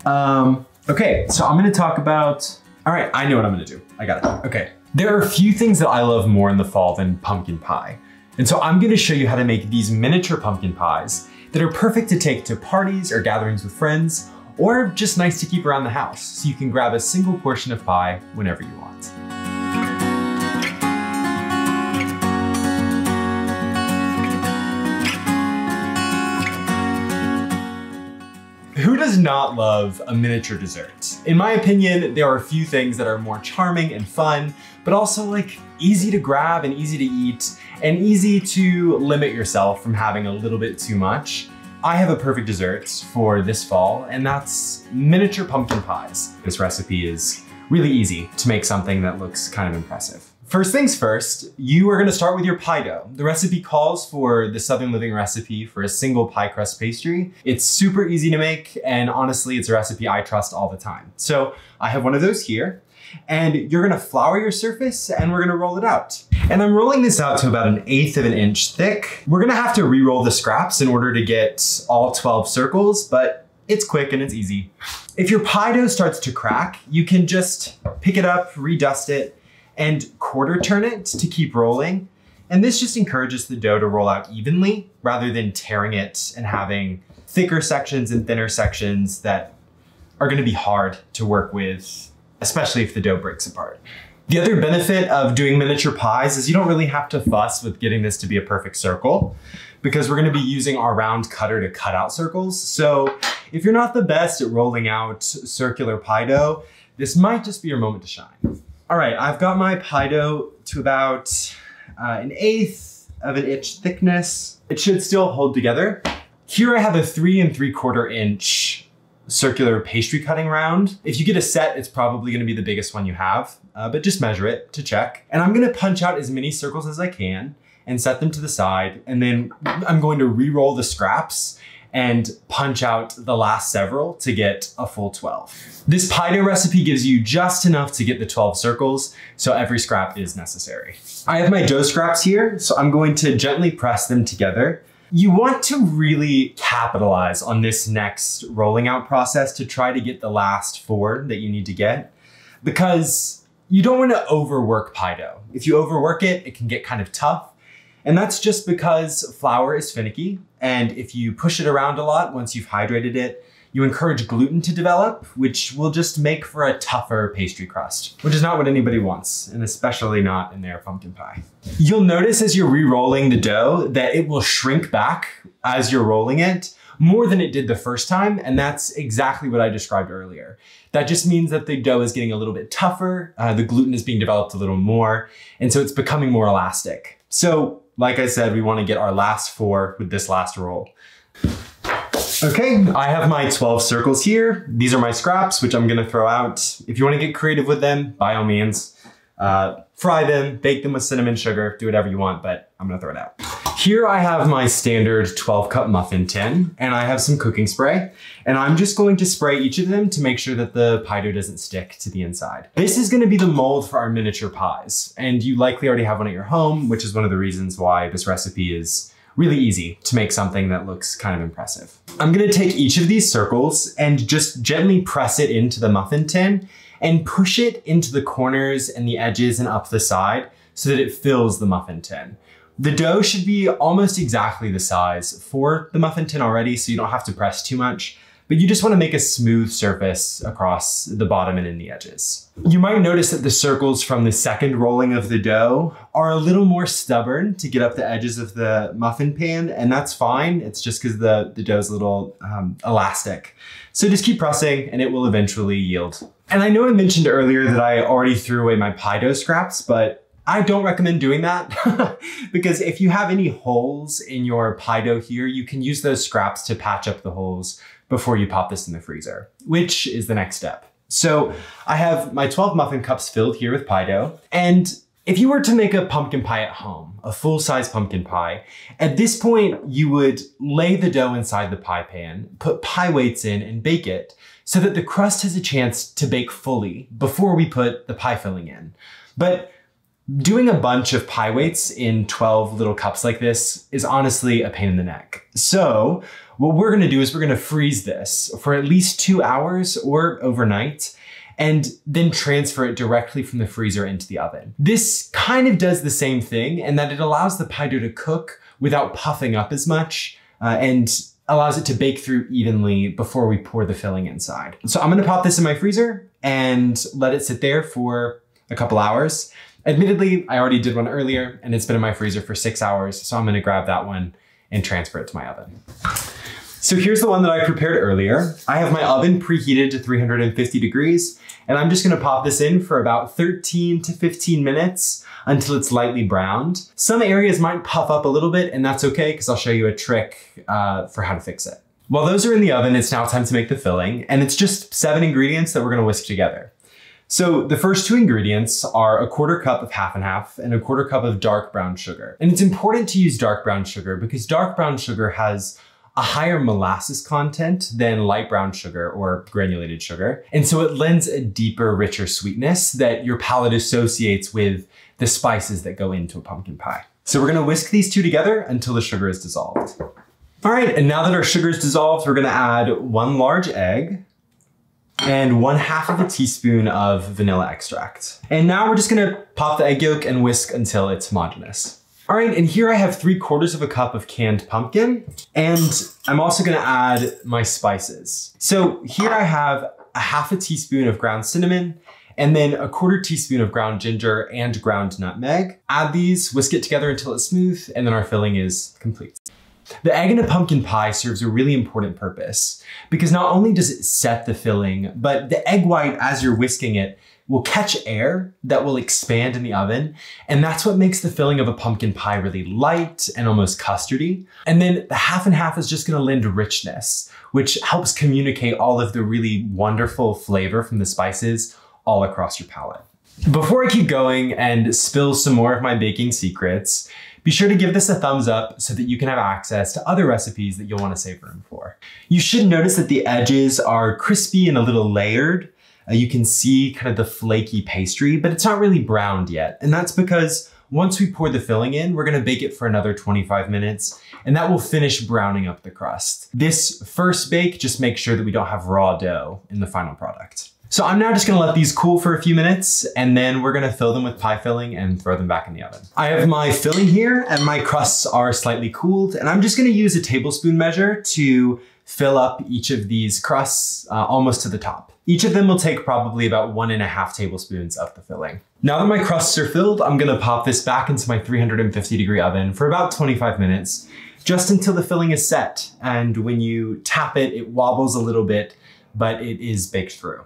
Okay, so I'm gonna talk about, all right, I know what I'm gonna do. I got it, okay. There are a few things that I love more in the fall than pumpkin pie. And so I'm gonna show you how to make these miniature pumpkin pies that are perfect to take to parties or gatherings with friends, or just nice to keep around the house, so you can grab a single portion of pie whenever you want. Who does not love a miniature dessert? In my opinion, there are a few things that are more charming and fun, but also like easy to grab and easy to eat, and easy to limit yourself from having a little bit too much. I have a perfect dessert for this fall, and that's miniature pumpkin pies. This recipe is really easy to make something that looks kind of impressive. First things first, you are gonna start with your pie dough. The recipe calls for the Southern Living recipe for a single pie crust pastry. It's super easy to make, and honestly, it's a recipe I trust all the time. So I have one of those here, and you're gonna flour your surface and we're gonna roll it out. And I'm rolling this out to about 1/8 of an inch thick. We're gonna have to re-roll the scraps in order to get all 12 circles, but it's quick and it's easy. If your pie dough starts to crack, you can just pick it up, redust it, and quarter turn it to keep rolling. And this just encourages the dough to roll out evenly rather than tearing it and having thicker sections and thinner sections that are gonna be hard to work with, especially if the dough breaks apart. The other benefit of doing miniature pies is you don't really have to fuss with getting this to be a perfect circle, because we're gonna be using our round cutter to cut out circles. So if you're not the best at rolling out circular pie dough, this might just be your moment to shine. All right, I've got my pie dough to about 1/8 of an inch thickness. It should still hold together. Here I have a 3 3/4 inch circular pastry cutting round. If you get a set, it's probably gonna be the biggest one you have, but just measure it to check. And I'm gonna punch out as many circles as I can and set them to the side. And then I'm going to re-roll the scraps and punch out the last several to get a full 12. This pie dough recipe gives you just enough to get the 12 circles, so every scrap is necessary. I have my dough scraps here, so I'm going to gently press them together. You want to really capitalize on this next rolling out process to try to get the last 4 that you need to get, because you don't want to overwork pie dough. If you overwork it, it can get kind of tough. And that's just because flour is finicky. And if you push it around a lot, once you've hydrated it, you encourage gluten to develop, which will just make for a tougher pastry crust, which is not what anybody wants, and especially not in their pumpkin pie. You'll notice as you're re-rolling the dough that it will shrink back as you're rolling it more than it did the first time, and that's exactly what I described earlier. That just means that the dough is getting a little bit tougher, the gluten is being developed a little more, and so it's becoming more elastic. So, like I said, we want to get our last 4 with this last roll. Okay, I have my 12 circles here. These are my scraps, which I'm gonna throw out. If you wanna get creative with them, by all means, fry them, bake them with cinnamon sugar, do whatever you want, but I'm gonna throw it out. Here I have my standard 12-cup muffin tin, and I have some cooking spray, and I'm just going to spray each of them to make sure that the pie dough doesn't stick to the inside. This is gonna be the mold for our miniature pies, and you likely already have one at your home, which is one of the reasons why this recipe is really easy to make something that looks kind of impressive. I'm gonna take each of these circles and just gently press it into the muffin tin and push it into the corners and the edges and up the side so that it fills the muffin tin. The dough should be almost exactly the size for the muffin tin already, so you don't have to press too much, but you just wanna make a smooth surface across the bottom and in the edges. You might notice that the circles from the second rolling of the dough are a little more stubborn to get up the edges of the muffin pan, and that's fine. It's just because the dough is a little elastic. So just keep pressing and it will eventually yield. And I know I mentioned earlier that I already threw away my pie dough scraps, but I don't recommend doing that because if you have any holes in your pie dough here, you can use those scraps to patch up the holes before you pop this in the freezer, which is the next step. So I have my 12 muffin cups filled here with pie dough. And if you were to make a pumpkin pie at home, a full-size pumpkin pie, at this point you would lay the dough inside the pie pan, put pie weights in and bake it so that the crust has a chance to bake fully before we put the pie filling in. But Doing a bunch of pie weights in 12 little cups like this is honestly a pain in the neck. So what we're gonna do is we're gonna freeze this for at least 2 hours or overnight, and then transfer it directly from the freezer into the oven. This kind of does the same thing in that it allows the pie dough to cook without puffing up as much and allows it to bake through evenly before we pour the filling inside. So I'm gonna pop this in my freezer and let it sit there for a couple hours. Admittedly, I already did one earlier and it's been in my freezer for 6 hours, so I'm gonna grab that one and transfer it to my oven. So here's the one that I prepared earlier. I have my oven preheated to 350 degrees, and I'm just gonna pop this in for about 13 to 15 minutes until it's lightly browned. Some areas might puff up a little bit, and that's okay, because I'll show you a trick for how to fix it. While those are in the oven, it's now time to make the filling, and it's just 7 ingredients that we're gonna whisk together. So the first 2 ingredients are a 1/4 cup of half and half and a 1/4 cup of dark brown sugar. And it's important to use dark brown sugar because dark brown sugar has a higher molasses content than light brown sugar or granulated sugar. And so it lends a deeper, richer sweetness that your palate associates with the spices that go into a pumpkin pie. So we're gonna whisk these 2 together until the sugar is dissolved. All right, and now that our sugar is dissolved, we're gonna add 1 large egg and 1/2 of a teaspoon of vanilla extract. And now we're just gonna pop the egg yolk and whisk until it's homogeneous. All right, and here I have 3/4 of a cup of canned pumpkin, and I'm also gonna add my spices. So here I have 1/2 teaspoon of ground cinnamon, and then 1/4 teaspoon of ground ginger and ground nutmeg. Add these, whisk it together until it's smooth, and then our filling is complete. The egg in a pumpkin pie serves a really important purpose because not only does it set the filling, but the egg white, as you're whisking it, will catch air that will expand in the oven. And that's what makes the filling of a pumpkin pie really light and almost custardy. And then the half and half is just gonna lend richness, which helps communicate all of the really wonderful flavor from the spices all across your palate. Before I keep going and spill some more of my baking secrets, be sure to give this a thumbs up so that you can have access to other recipes that you'll want to save room for. You should notice that the edges are crispy and a little layered. You can see kind of the flaky pastry, but it's not really browned yet. And that's because once we pour the filling in, we're gonna bake it for another 25 minutes, and that will finish browning up the crust. This first bake, just make sure that we don't have raw dough in the final product. So I'm now just gonna let these cool for a few minutes, and then we're gonna fill them with pie filling and throw them back in the oven. I have my filling here, and my crusts are slightly cooled, and I'm just gonna use a tablespoon measure to fill up each of these crusts almost to the top. Each of them will take probably about 1.5 tablespoons of the filling. Now that my crusts are filled, I'm gonna pop this back into my 350 degree oven for about 25 minutes, just until the filling is set. And when you tap it, it wobbles a little bit, but it is baked through.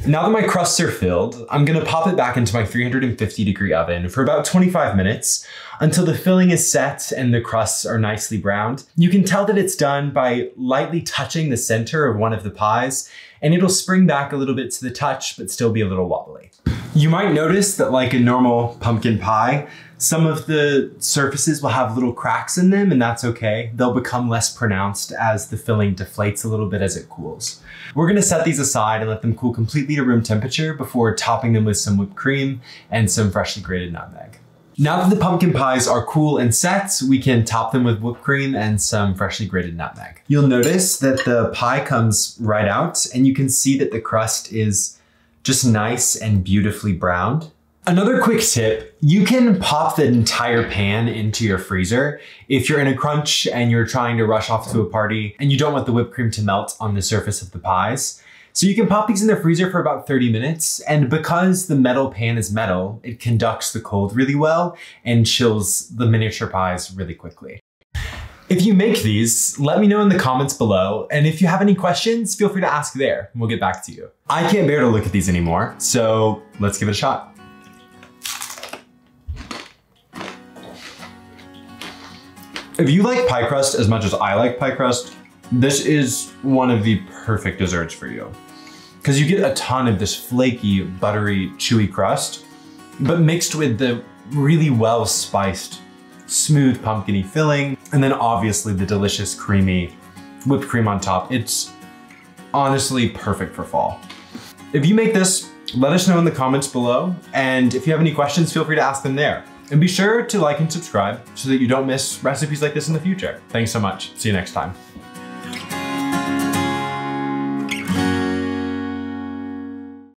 Now that my crusts are filled, I'm gonna pop it back into my 350 degree oven for about 25 minutes until the filling is set and the crusts are nicely browned. You can tell that it's done by lightly touching the center of one of the pies, and it'll spring back a little bit to the touch, but still be a little wobbly. You might notice that, like a normal pumpkin pie, some of the surfaces will have little cracks in them, and that's okay. They'll become less pronounced as the filling deflates a little bit as it cools. We're gonna set these aside and let them cool completely to room temperature before topping them with some whipped cream and some freshly grated nutmeg. Now that the pumpkin pies are cool and set, we can top them with whipped cream and some freshly grated nutmeg. You'll notice that the pie comes right out, and you can see that the crust is just nice and beautifully browned. Another quick tip, you can pop the entire pan into your freezer if you're in a crunch and you're trying to rush off to a party and you don't want the whipped cream to melt on the surface of the pies. So you can pop these in the freezer for about 30 minutes, and because the metal pan is metal, it conducts the cold really well and chills the miniature pies really quickly. If you make these, let me know in the comments below, and if you have any questions, feel free to ask there, and we'll get back to you. I can't bear to look at these anymore, so let's give it a shot. If you like pie crust as much as I like pie crust, this is one of the perfect desserts for you. Because you get a ton of this flaky, buttery, chewy crust, but mixed with the really well-spiced, smooth pumpkin-y filling, and then obviously the delicious creamy whipped cream on top. It's honestly perfect for fall. If you make this, let us know in the comments below. And if you have any questions, feel free to ask them there. And be sure to like and subscribe so that you don't miss recipes like this in the future. Thanks so much. See you next time.